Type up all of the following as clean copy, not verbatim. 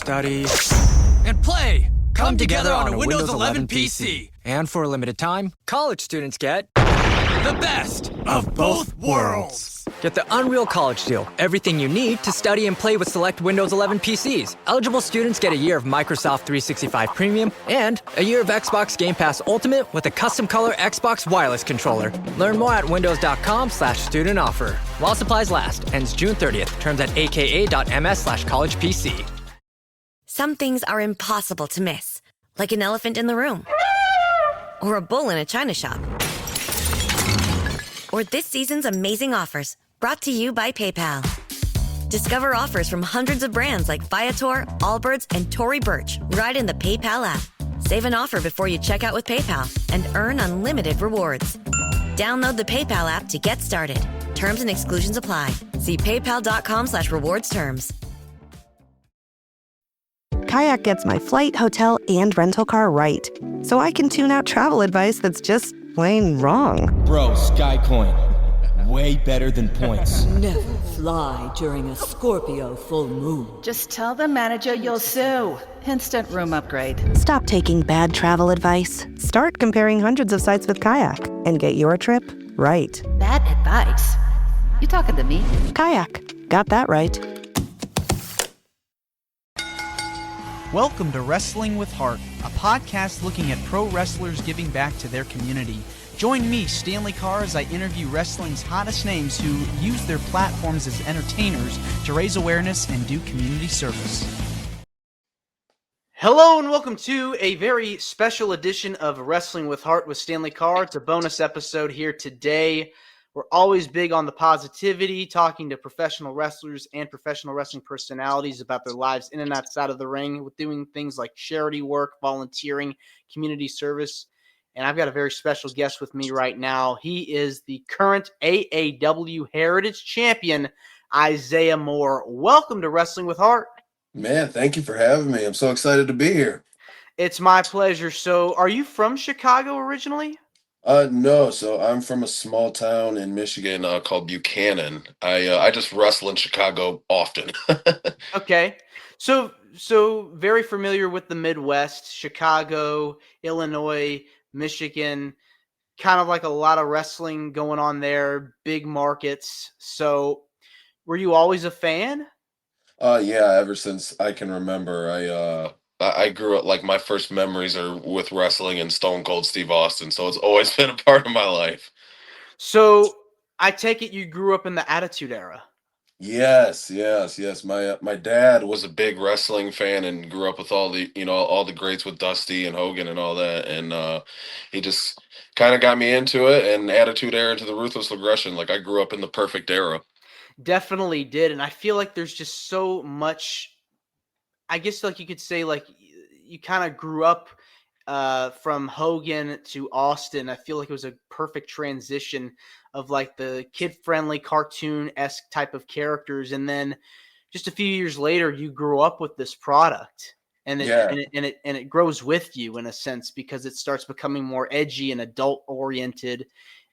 study, and play come together on a Windows 11 PC. And for a limited time, college students get The best of both worlds. Get the Unreal College Deal. Everything you need to study and play with select Windows 11 PCs. Eligible students get a year of Microsoft 365 Premium and a year of Xbox Game Pass Ultimate with a custom color Xbox wireless controller. Learn more at windows.com/student offer. While supplies last. Ends June 30th. Terms at aka.ms/collegepc. Some things are impossible to miss. Like an elephant in the room. Or a bull in a china shop. Or this season's amazing offers, brought to you by PayPal. Discover offers from hundreds of brands like Viator, Allbirds, and Tory Burch right in the PayPal app. Save an offer before you check out with PayPal and earn unlimited rewards. Download the PayPal app to get started. Terms and exclusions apply. See paypal.com/rewards terms. Kayak gets my flight, hotel, and rental car right, so I can tune out travel advice that's just plain wrong. Bro, Skycoin. Way better than points. Never fly during a Scorpio full moon. Just tell the manager you'll sue. Instant room upgrade. Stop taking bad travel advice. Start comparing hundreds of sites with Kayak and get your trip right. Bad advice? You talking to me? Kayak. Got that right. Welcome to Wrestling with Heart, a podcast looking at pro wrestlers giving back to their community. Join me, Stanley Carr, as I interview wrestling's hottest names who use their platforms as entertainers to raise awareness and do community service. Hello and welcome to a very special edition of Wrestling with Heart with Stanley Carr. It's a bonus episode here today. We're always big on the positivity, talking to professional wrestlers and professional wrestling personalities about their lives in and outside of the ring, with doing things like charity work, volunteering, community service. And I've got a very special guest with me right now. He is the current AAW Heritage Champion, Isaiah Moore. Welcome to Wrestling with Heart. Man, thank you for having me. I'm so excited to be here. It's my pleasure. So are you from Chicago originally? No, so I'm from a small town in Michigan called Buchanan. I just wrestle in Chicago often. Okay. So very familiar with the Midwest, Chicago, Illinois, Michigan, kind of like a lot of wrestling going on there, big markets. So were you always a fan? Yeah, ever since I can remember. I grew up, like, my first memories are with wrestling and Stone Cold Steve Austin, so it's always been a part of my life. So I take it you grew up in the Attitude Era. Yes. My dad was a big wrestling fan and grew up with all the greats with Dusty and Hogan and all that, and he just kind of got me into it, and Attitude Era to the Ruthless Aggression. Like, I grew up in the perfect era. Definitely did, and I feel like there's just so much. I guess, like, you could say, like, you kind of grew up from Hogan to Austin. I feel like it was a perfect transition of, like, the kid-friendly cartoon-esque type of characters, and then just a few years later, you grew up with this product, and it grows with you in a sense, because it starts becoming more edgy and adult-oriented,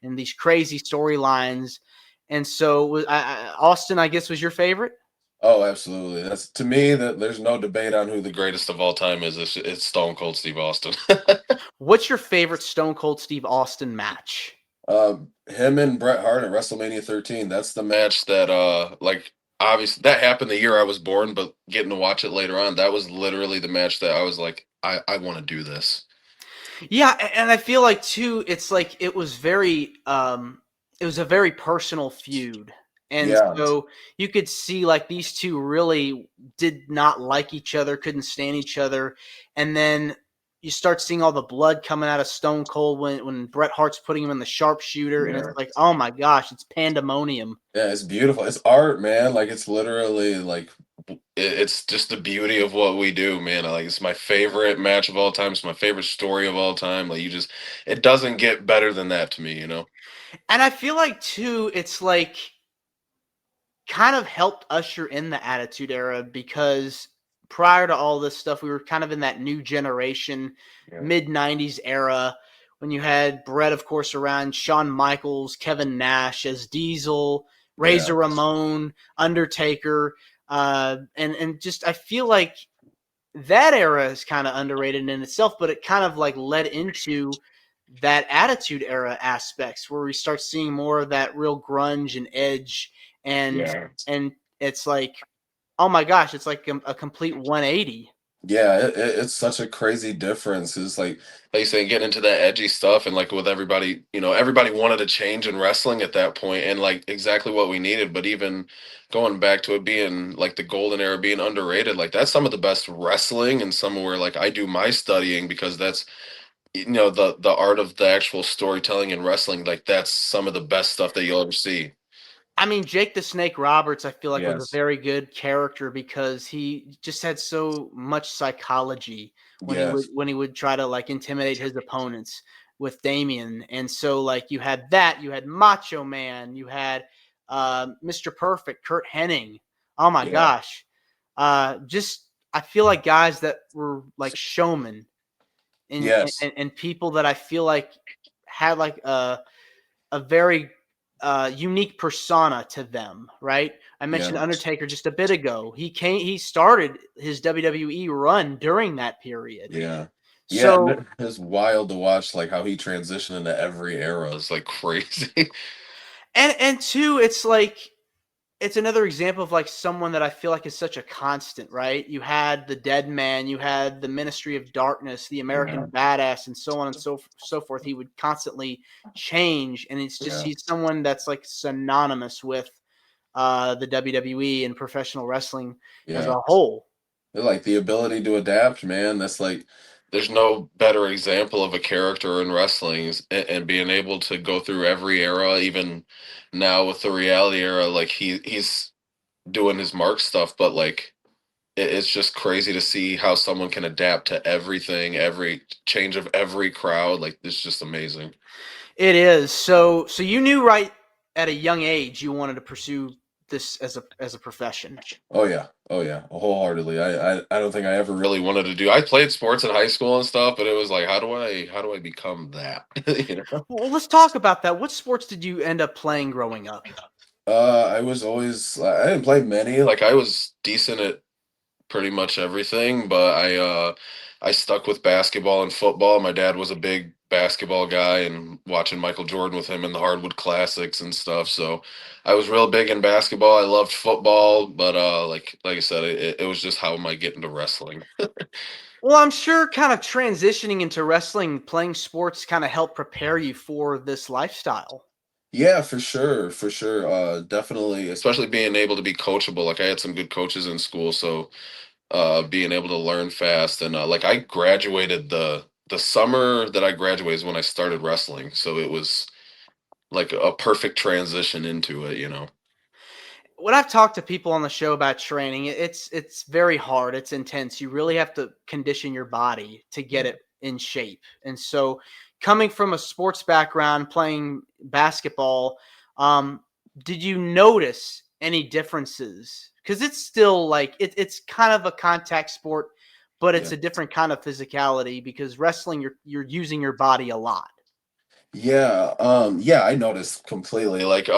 and these crazy storylines. And so, Austin, I guess, was your favorite? Oh, absolutely. That's, to me, that there's no debate on who the greatest of all time is. It's Stone Cold Steve Austin. What's your favorite Stone Cold Steve Austin match? Him and Bret Hart at WrestleMania 13. That's the match that, obviously that happened the year I was born, but getting to watch it later on, that was literally the match that I was like, I want to do this. Yeah, and I feel like too, it's like it was a very personal feud. And so you could see, like, these two really did not like each other, couldn't stand each other. And then you start seeing all the blood coming out of Stone Cold when Bret Hart's putting him in the sharpshooter. And it's like, oh my gosh, it's pandemonium. Yeah, it's beautiful. It's art, man. Like, it's literally like, it's just the beauty of what we do, man. Like, it's my favorite match of all time. It's my favorite story of all time. Like, it doesn't get better than that to me, you know? And I feel like too, it's like, kind of helped usher in the Attitude Era, because prior to all this stuff, we were kind of in that new generation, mid-90s era, when you had Bret, of course, around, Shawn Michaels, Kevin Nash as Diesel, Razor Ramon, Undertaker, and just I feel like that era is kind of underrated in itself, but it kind of like led into that attitude era aspects where we start seeing more of that real grunge and edge and Yeah. and it's like, oh my gosh, it's like a complete 180. Yeah, it's such a crazy difference. It's like you say, getting into that edgy stuff, and like with everybody, everybody wanted a change in wrestling at that point, and like exactly what we needed. But even going back to it being like the golden era, being underrated, like that's some of the best wrestling, and some where like I do my studying because that's the art of the actual storytelling in wrestling. Like that's some of the best stuff that you'll ever see. I mean, Jake the Snake Roberts, I feel like was a Yes. very good character because he just had so much psychology Yes. when he would try to like intimidate his opponents with Damien. And so like you had that, you had Macho Man, you had Mr. Perfect, Kurt Hennig. Oh my Yeah. gosh. Just I feel like guys that were like showmen and, Yes. and people that I feel like had like a very unique persona to them, right? I mentioned Yeah. Undertaker just a bit ago. He started his WWE run during that period. Yeah. Yeah, So it's wild to watch like how he transitioned into every era. It's like crazy. and two, it's like it's another example of like someone that I feel like is such a constant, right? You had the Dead Man, you had the Ministry of Darkness, the Yeah. American Badass, and so on and so forth. He would constantly change, and it's just Yeah. he's someone that's like synonymous with the WWE and professional wrestling as Yeah. a whole. Like the ability to adapt, man. That's like there's no better example of a character in wrestling and being able to go through every era, even now with the reality era. Like he's doing his mark stuff, but like it's just crazy to see how someone can adapt to everything, every change of every crowd. Like it's just amazing. It is. So you knew right at a young age you wanted to pursue this as a profession. Oh yeah, oh yeah, wholeheartedly. I don't think I ever really wanted to do. I played sports in high school and stuff, but it was like, how do I become that? you know? Well, let's talk about that. What sports did you end up playing growing up? I was always I didn't play many. Like I was decent at pretty much everything, but I stuck with basketball and football. My dad was a big basketball guy and watching Michael Jordan with him in the hardwood classics and stuff. So I was real big in basketball. I loved football, but like I said, it was just how am I getting to wrestling? Well, I'm sure kind of transitioning into wrestling, playing sports kind of helped prepare you for this lifestyle. Yeah, for sure, for sure. Definitely, especially being able to be coachable. Like I had some good coaches in school, so being able to learn fast and like I graduated the summer that I graduated is when I started wrestling, so it was like a perfect transition into it. When I've talked to people on the show about training, it's very hard. It's intense. You really have to condition your body to get Yeah. it in shape. And so, coming from a sports background, playing basketball, um, did you notice any differences? Because it's still like it's kind of a contact sport, but it's Yeah. a different kind of physicality. Because wrestling, you're using your body a lot. Yeah, I noticed completely. Like,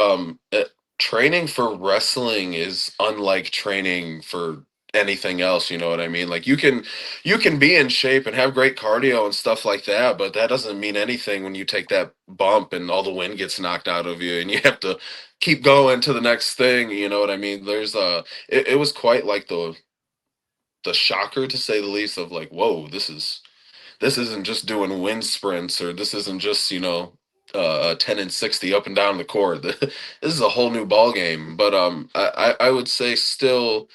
training for wrestling is unlike training for anything else, you know what I mean? Like you can be in shape and have great cardio and stuff like that, but that doesn't mean anything when you take that bump and all the wind gets knocked out of you and you have to keep going to the next thing, you know what I mean? It was quite like the shocker to say the least of like, whoa, this isn't just doing wind sprints or this isn't just 10 and 60 up and down the court. This is a whole new ball game. But I would say still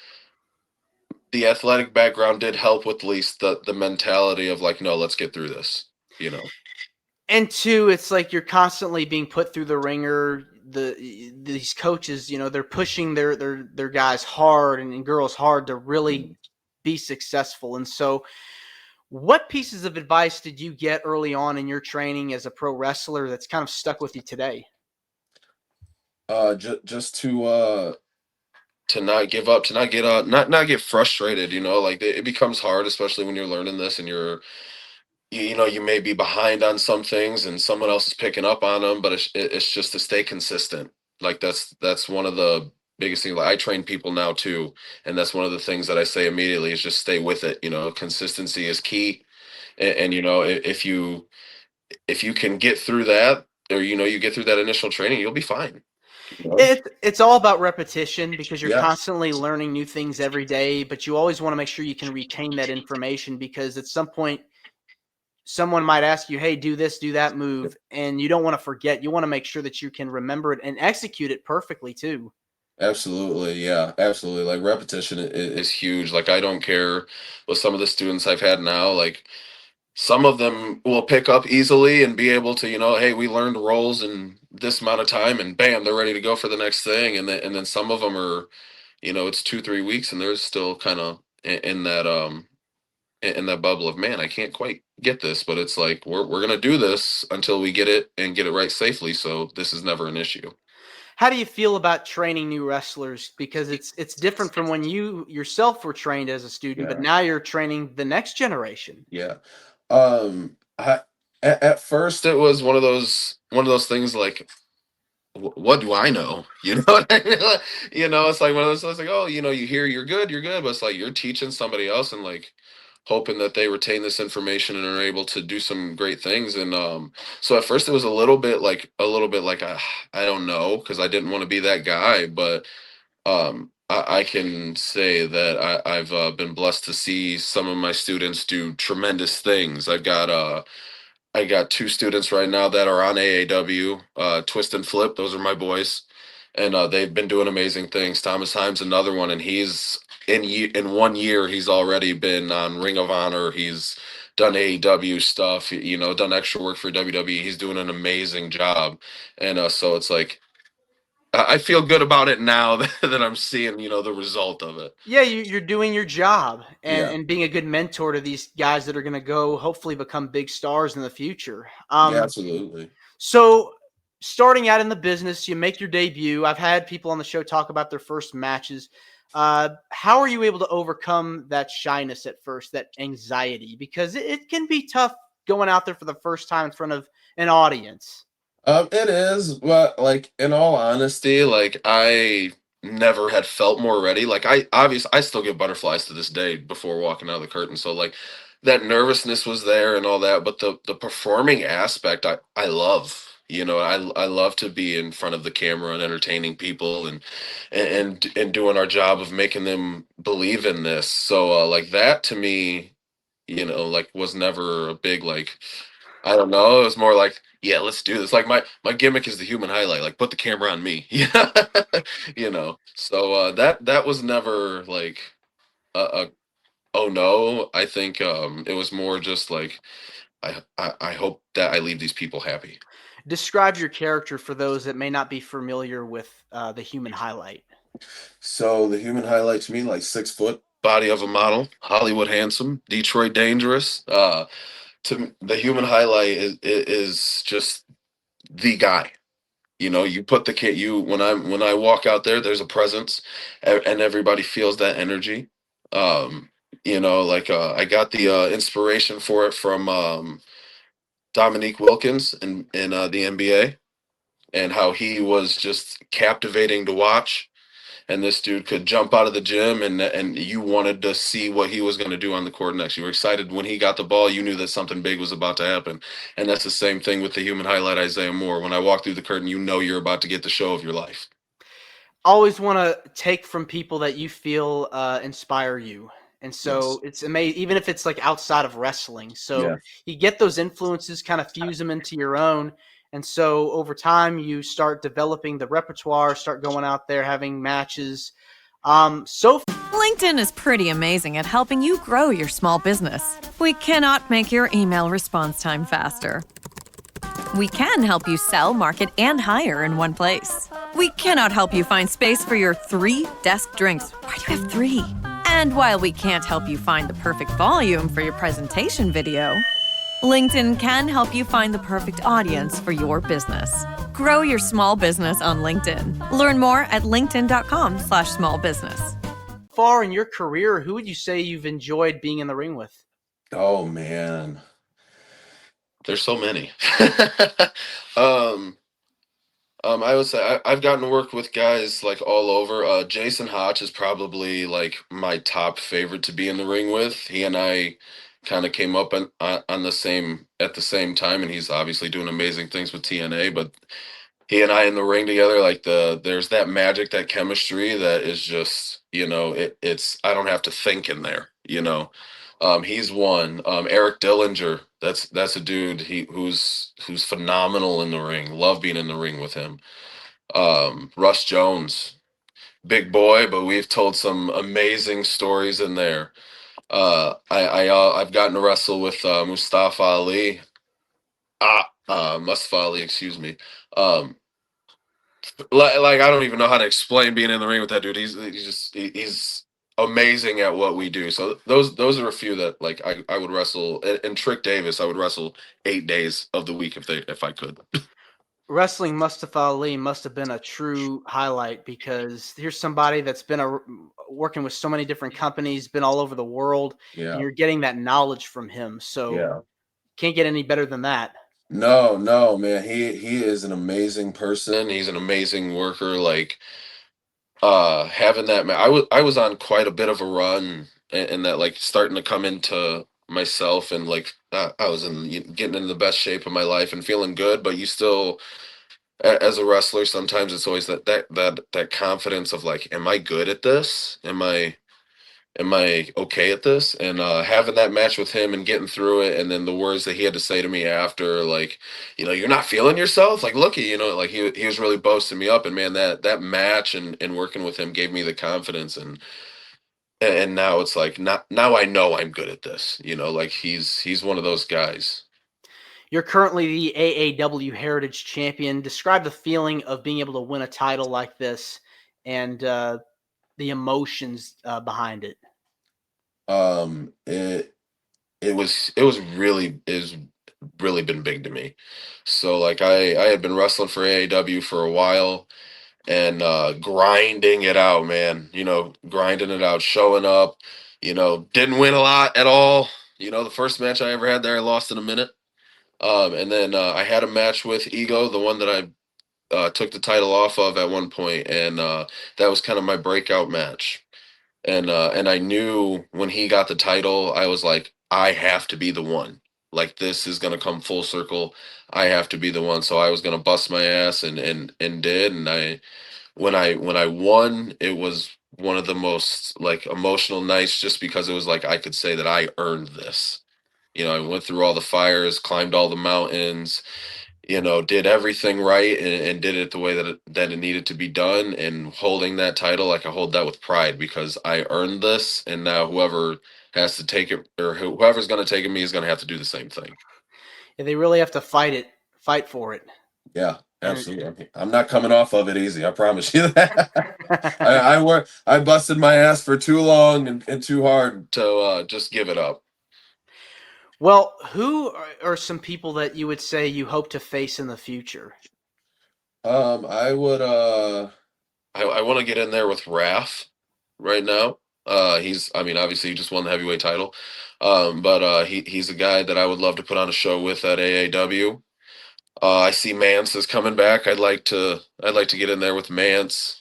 the athletic background did help with at least the mentality of like, no, let's get through this. And two, it's like you're constantly being put through the ringer. These coaches, they're pushing their guys hard and girls hard to really be successful. And so, what pieces of advice did you get early on in your training as a pro wrestler that's kind of stuck with you today? Just to not give up, to not get not get frustrated. Like it becomes hard, especially when you're learning this and you may be behind on some things and someone else is picking up on them, but it's just to stay consistent. Like that's one of the biggest thing. Like I train people now too, and that's one of the things that I say immediately is just stay with it. Consistency is key, and if you can get through that, or you get through that initial training, you'll be fine. It's all about repetition because you're Yeah, constantly learning new things every day, but you always want to make sure you can retain that information because at some point someone might ask you, "Hey, do this, do that move," and you don't want to forget. You want to make sure that you can remember it and execute it perfectly too. absolutely. Yeah, absolutely. Like repetition is huge. Like I don't care with some of the students I've had now. Like some of them will pick up easily and be able to, hey, we learned roles in this amount of time, and bam, they're ready to go for the next thing. And then some of them are, it's 2-3 weeks, and they're still kind of in that bubble of, man, I can't quite get this, but it's like we're gonna do this until we get it and get it right safely. So this is never an issue. How do you feel about training new wrestlers? Because it's different from when you yourself were trained as a student, but Yeah, now you're training the next generation. yeah. I at first it was one of those things like, what do I know? You know what I mean? It's like one of those things like, oh, you hear you're good, but it's like you're teaching somebody else and like hoping that they retain this information and are able to do some great things. And so at first it was a little bit like I don't know because I didn't want to be that guy, but I can say that I've been blessed to see some of my students do tremendous things. I got two students right now that are on AAW, Twist and Flip. Those are my boys, and they've been doing amazing things. Thomas Himes, another one, and he's in 1 year he's already been on Ring of Honor. He's done AEW stuff, done extra work for WWE. He's doing an amazing job, and so it's like I feel good about it now that I'm seeing the result of it. Yeah, you're doing your job and, Yeah, and being a good mentor to these guys that are going to go hopefully become big stars in the future. yeah, absolutely. So starting out in the business, you make your debut. I've had people on the show talk about their first matches. How are you able to overcome that shyness at first, that anxiety? Because it can be tough going out there for the first time in front of an audience. It is, but like in all honesty, like I never had felt more ready. Like I still get butterflies to this day before walking out of the curtain. So like that nervousness was there and all that, but the performing aspect I love. I love to be in front of the camera and entertaining people and doing our job of making them believe in this. So like that to me, like was never a big like I don't know. It was more like, yeah, let's do this. Like my gimmick is the human highlight. Like put the camera on me. Yeah. So that was never like a oh no. I think it was more just like I hope that I leave these people happy. Describe your character for those that may not be familiar with the human highlight. So the human highlight to me, like 6 foot, body of a model, Hollywood handsome, Detroit dangerous. The human highlight is just the guy. You put the kid. When I walk out there, there's a presence, and everybody feels that energy. Like I got the inspiration for it from Dominique Wilkins in the NBA, and how he was just captivating to watch. And this dude could jump out of the gym, and you wanted to see what he was going to do on the court next. You were excited when he got the ball. You knew that something big was about to happen. And that's the same thing with the human highlight, Isaiah Moore. When I walk through the curtain, you know you're about to get the show of your life. Always want to take from people that you feel inspire you. And Yes. so it's amazing, even if it's like outside of wrestling. So Yeah. you get those influences, kind of fuse them into your own. And so over time, you start developing the repertoire, start going out there, having matches. So LinkedIn is pretty amazing at helping you grow your small business. We cannot make your email response time faster. We can help you sell, market, and hire in one place. We cannot help you find space for your 3 desk drinks. Why do you have 3? And while we can't help you find the perfect volume for your presentation video, LinkedIn can help you find the perfect audience for your business. Grow your small business on LinkedIn. Learn more at linkedin.com/smallbusiness. far in your career, who would you say you've enjoyed being in the ring with? Oh man, there's so many. um, I would say I've gotten to work with guys like all over. Jason Hotch is probably like my top favorite to be in the ring with. He and I kind of came up on the same at the same time, and he's obviously doing amazing things with TNA. But he and I in the ring together, like there's that magic, that chemistry that is just, it's I don't have to think in there, He's one. Eric Dillinger, that's a dude who's phenomenal in the ring. Love being in the ring with him. Russ Jones, big boy, but we've told some amazing stories in there. I've gotten to wrestle with Mustafa Ali. Mustafa Ali, excuse me. Um, like I don't even know how to explain being in the ring with that dude. He's amazing at what we do. So those are a few that like I would wrestle. And Trick Davis, I would wrestle 8 days of the week if I could. Wrestling Mustafa Ali must have been a true highlight, because here's somebody that's been working with so many different companies, been all over the world, and Yeah. you're getting that knowledge from him. So Yeah. can't get any better than that. No, man. He is an amazing person. He's an amazing worker. Like having that man, I was on quite a bit of a run, and that like starting to come into myself, and like I was getting into the best shape of my life and feeling good, but you still as a wrestler sometimes it's always that confidence of like, am I good at this? Am I okay at this? And having that match with him and getting through it, and then the words that he had to say to me after, like, you're not feeling yourself, like, looky, like he was really boasting me up. And man, that match and working with him gave me the confidence, and now it's like, now I know I'm good at this, like he's one of those guys. You're currently the AAW Heritage Champion. Describe the feeling of being able to win a title like this, and the emotions behind it. It was really been big to me. So like I had been wrestling for AAW for a while, and grinding it out, man. Grinding it out, showing up. Didn't win a lot at all. The first match I ever had there, I lost in a minute. And then I had a match with Ego, the one that I took the title off of at one point, and that was kind of my breakout match. And I knew when he got the title, I was like, I have to be the one. Like this is gonna come full circle. I have to be the one. So I was gonna bust my ass, and did. And when I won, it was one of the most like emotional nights, just because it was like I could say that I earned this. I went through all the fires, climbed all the mountains, did everything right, and did it the way that it needed to be done. And holding that title, like I hold that with pride, because I earned this, and now whoever has to take it, or whoever's going to take it me, is going to have to do the same thing. Yeah, they really have to fight for it. Yeah, absolutely. I'm not coming off of it easy. I promise you that. I busted my ass for too long and too hard to just give it up. Well, who are some people that you would say you hope to face in the future? I would I want to get in there with Raph right now. I mean, obviously he just won the heavyweight title. But he's a guy that I would love to put on a show with at AAW. I see Mance is coming back. I'd like to get in there with Mance.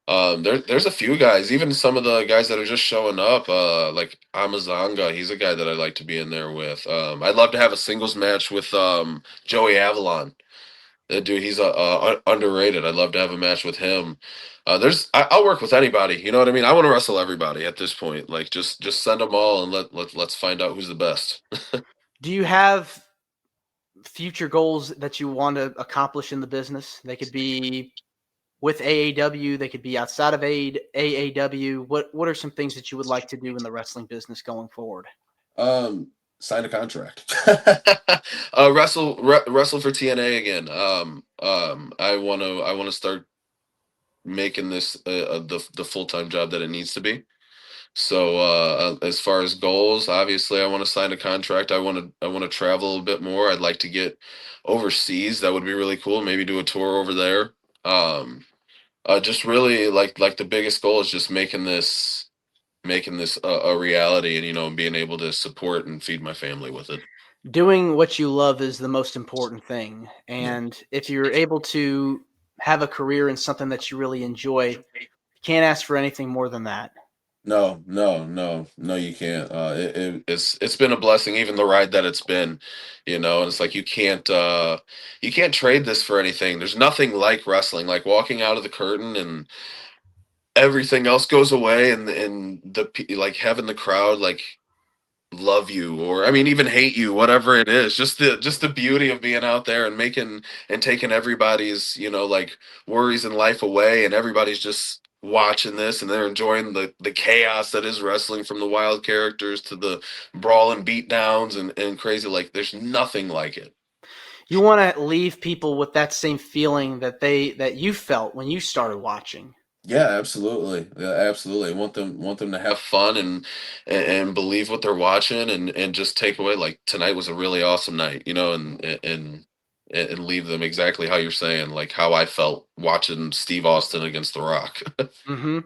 There's a few guys, even some of the guys that are just showing up, like Amazanga. He's a guy that I'd like to be in there with. I'd love to have a singles match with Joey Avalon. Dude, he's underrated. I'd love to have a match with him. I'll work with anybody. You know what I mean? I want to wrestle everybody at this point. Like just send them all, and let's find out who's the best. Do you have future goals that you want to accomplish in the business? They could be with AAW, they could be outside of AAW. What are some things that you would like to do in the wrestling business going forward? Sign a contract. Wrestle for TNA again. I want to start making this the full-time job that it needs to be. So as far as goals, obviously I want to sign a contract. I want to travel a little bit more. I'd like to get overseas. That would be really cool. Maybe do a tour over there. Just really like the biggest goal is just making this a reality, and being able to support and feed my family with it. Doing what you love is the most important thing. And if you're able to have a career in something that you really enjoy. You can't ask for anything more than that. No, no, no, no, you can't. It's been a blessing, even the ride that it's been, and it's like you can't trade this for anything. There's nothing like wrestling, like walking out of the curtain and everything else goes away, and like having the crowd like love you, or I mean even hate you, whatever it is. Just the beauty of being out there and making and taking everybody's, like worries in life away, and everybody's just watching this and they're enjoying the chaos that is wrestling, from the wild characters to the brawl and beat downs and crazy. Like there's nothing like it. You want to leave people with that same feeling that you felt when you started watching. Yeah, absolutely. Yeah, absolutely. I want them to have fun and believe what they're watching, and just take away like tonight was a really awesome night, and leave them exactly how you're saying, like how I felt watching Steve Austin against The Rock. Mm-hmm.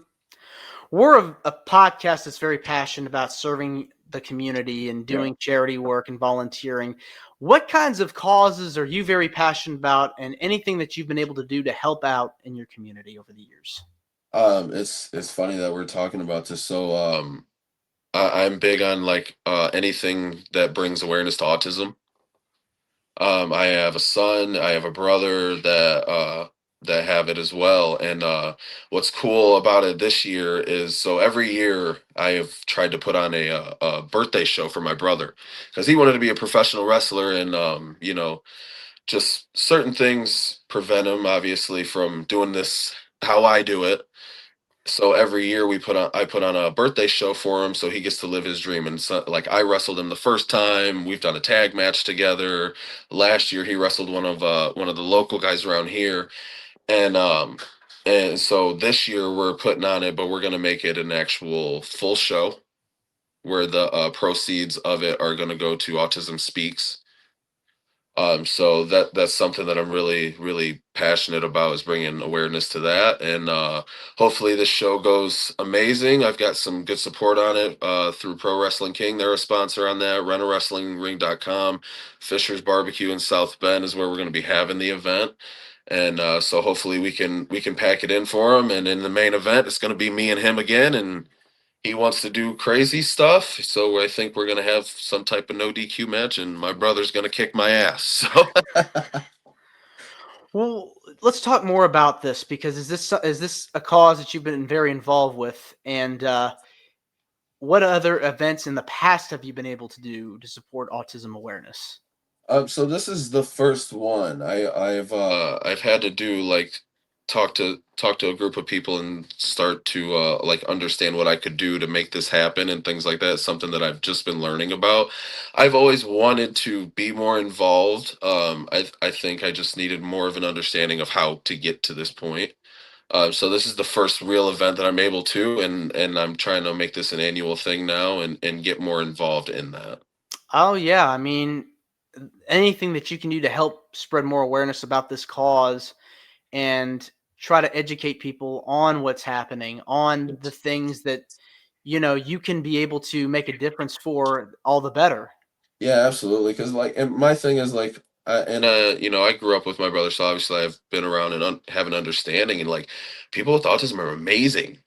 We're a podcast that's very passionate about serving the community and Yeah. doing charity work and volunteering. What kinds of causes are you very passionate about, and anything that you've been able to do to help out in your community over the years? It's funny that we're talking about this. So I'm big on like anything that brings awareness to autism. I have a son, I have a brother that have it as well. And what's cool about it this year is, so every year I have tried to put on a birthday show for my brother, because he wanted to be a professional wrestler, and just certain things prevent him obviously from doing this how I do it. So every year I put on a birthday show for him, so he gets to live his dream. And so, like, I wrestled him the first time. We've done a tag match together. Last year he wrestled one of the local guys around here, and so this year we're putting on it, but we're gonna make it an actual full show where the proceeds of it are gonna go to Autism Speaks. So that's something that I'm really, really passionate about, is bringing awareness to that, and hopefully this show goes amazing. I've got some good support on it through Pro Wrestling King. They're a sponsor on that. RentAWrestlingRing.com. Fisher's Barbecue in South Bend is where we're going to be having the event, and so hopefully we can pack it in for him. And in the main event, it's going to be me and him again, and he wants to do crazy stuff, so I think we're gonna have some type of no DQ match, and my brother's gonna kick my ass. So Well, let's talk more about this, because is this a cause that you've been very involved with, and what other events in the past have you been able to do to support autism awareness? so this is the first one. I've had to do, like, talk to a group of people and start to like understand what I could do to make this happen and things like that. It's something that I've just been learning about. I've always wanted to be more involved. I think I just needed more of an understanding of how to get to this point. So this is the first real event that I'm able to, and I'm trying to make this an annual thing now, and get more involved in that. Oh yeah, I mean, anything that you can do to help spread more awareness about this cause and try to educate people on what's happening, on the things that you can be able to make a difference for, all the better. Yeah, absolutely. Because like, and my thing is like, I grew up with my brother, so obviously I've been around and have an understanding. And like, people with autism are amazing.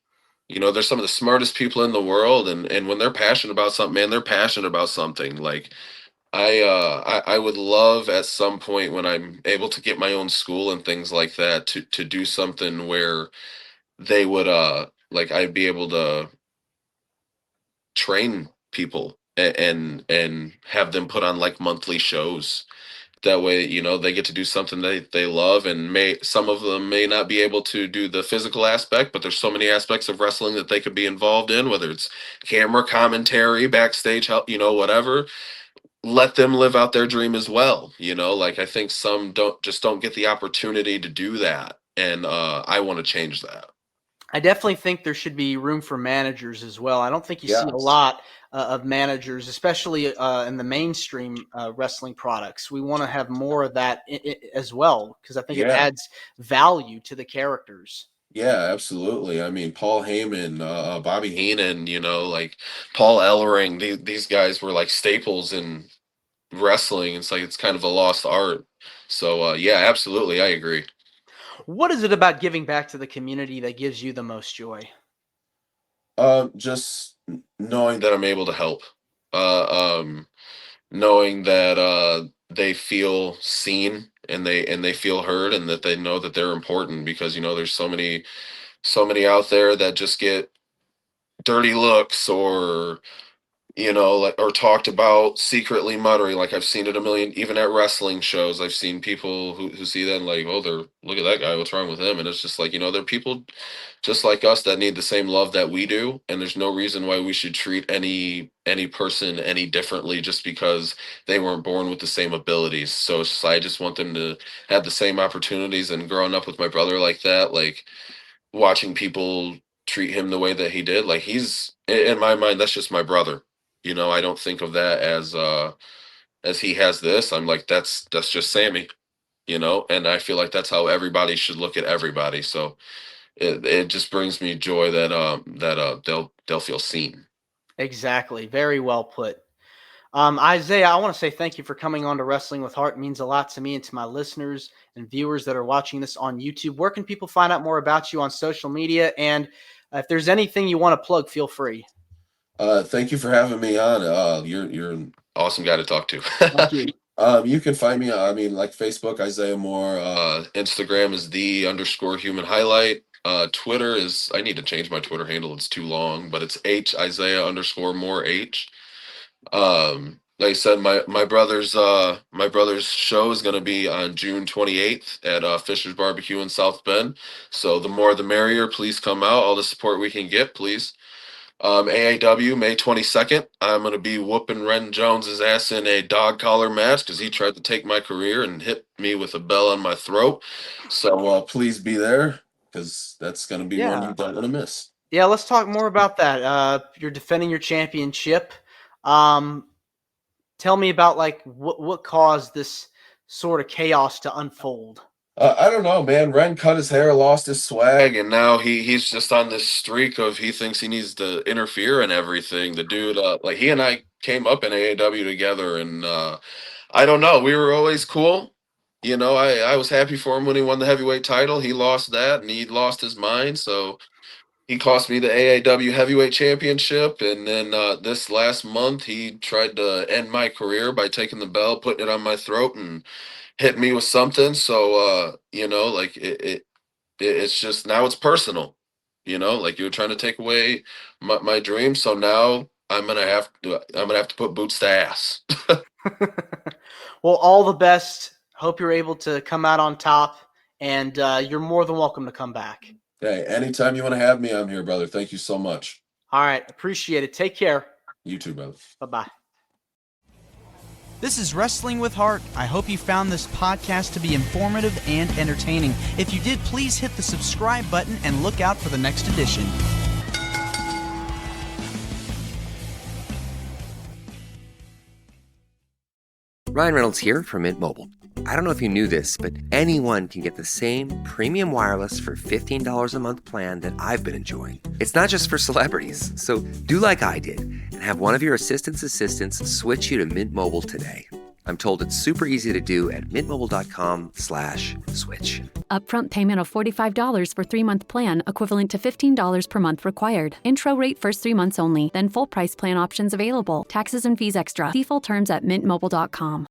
They're some of the smartest people in the world, and when they're passionate about something, man, they're passionate about something. Like, I would love at some point, when I'm able to get my own school and things like that, to do something where they would like, I'd be able to train people, and have them put on like monthly shows. That way, they get to do something they love, and some of them may not be able to do the physical aspect, but there's so many aspects of wrestling that they could be involved in, whether it's camera commentary, backstage help, whatever. Let them live out their dream as well. Like, I think some don't get the opportunity to do that, and I want to change that. I definitely think there should be room for managers as well. I don't think you see a Yes. lot of managers, especially in the mainstream wrestling products. We want to have more of that as well, because I think it Yeah. adds value to the characters. Yeah, absolutely. I mean, Paul Heyman, Bobby Heenan, like Paul Ellering, these guys were like staples in wrestling. It's like, it's kind of a lost art. So yeah, absolutely, I agree. What is it about giving back to the community that gives you the most joy? Just knowing that I'm able to help. Um, Knowing that they feel seen and they feel heard and that they know that they're important because there's so many out there that just get dirty looks or like or talked about secretly muttering. Like I've seen it a million, even at wrestling shows. I've seen people who see that and like, oh, they're look at that guy, what's wrong with him? And it's just like, they're people just like us that need the same love that we do. And there's no reason why we should treat any person any differently just because they weren't born with the same abilities. So it's just, I just want them to have the same opportunities. And growing up with my brother like that, like watching people treat him the way that he did, like he's in my mind, that's just my brother. I don't think of that as he has this. I'm like, that's just Sammy, and I feel like that's how everybody should look at everybody. So it just brings me joy that they'll feel seen. Exactly. Very well put. Isaiah, I want to say thank you for coming on to Wrestling with Heart. It means a lot to me and to my listeners and viewers that are watching this on YouTube. Where can people find out more about you on social media? And if there's anything you want to plug, feel free. Thank you for having me on. You're an awesome guy to talk to. Thank you. You can find me, like Facebook, Isaiah Moore. Instagram is _human highlight. Twitter is, I need to change my Twitter handle. It's too long, but it's Isaiah_Moore H. Like I said, my brother's show is gonna be on June 28th at Fisher's Barbecue in South Bend. So the more the merrier. Please come out. All the support we can get, please. AAW May 22nd. I'm gonna be whooping Ren Jones's ass in a dog collar match because he tried to take my career and hit me with a bell on my throat. So please be there because that's gonna be one you don't want to miss. Yeah, let's talk more about that. You're defending your championship. Tell me about like what caused this sort of chaos to unfold. I don't know, man. Ren cut his hair, lost his swag, and now he's just on this streak of he thinks he needs to interfere in everything. The dude, like he and I came up in AAW together, and I don't know. We were always cool. I was happy for him when he won the heavyweight title. He lost that, and he lost his mind. So he cost me the AAW heavyweight championship, and then this last month he tried to end my career by taking the belt, putting it on my throat, and hit me with something. So like it's just now it's personal. Like you're trying to take away my dream. So now I'm gonna have to put boots to ass. Well, all the best. Hope you're able to come out on top, and you're more than welcome to come back. Hey, anytime you want to have me, I'm here, brother. Thank you so much. All right, appreciate it. Take care. You too, brother. Bye-bye. This is Wrestling with Heart. I hope you found this podcast to be informative and entertaining. If you did, please hit the subscribe button and look out for the next edition. Ryan Reynolds here from Mint Mobile. I don't know if you knew this, but anyone can get the same premium wireless for $15 a month plan that I've been enjoying. It's not just for celebrities. So do like I did and have one of your assistants switch you to Mint Mobile today. I'm told it's super easy to do at mintmobile.com/switch. Upfront payment of $45 for 3-month plan, equivalent to $15 per month required. Intro rate first 3 months only, then full price plan options available. Taxes and fees extra. See full terms at mintmobile.com.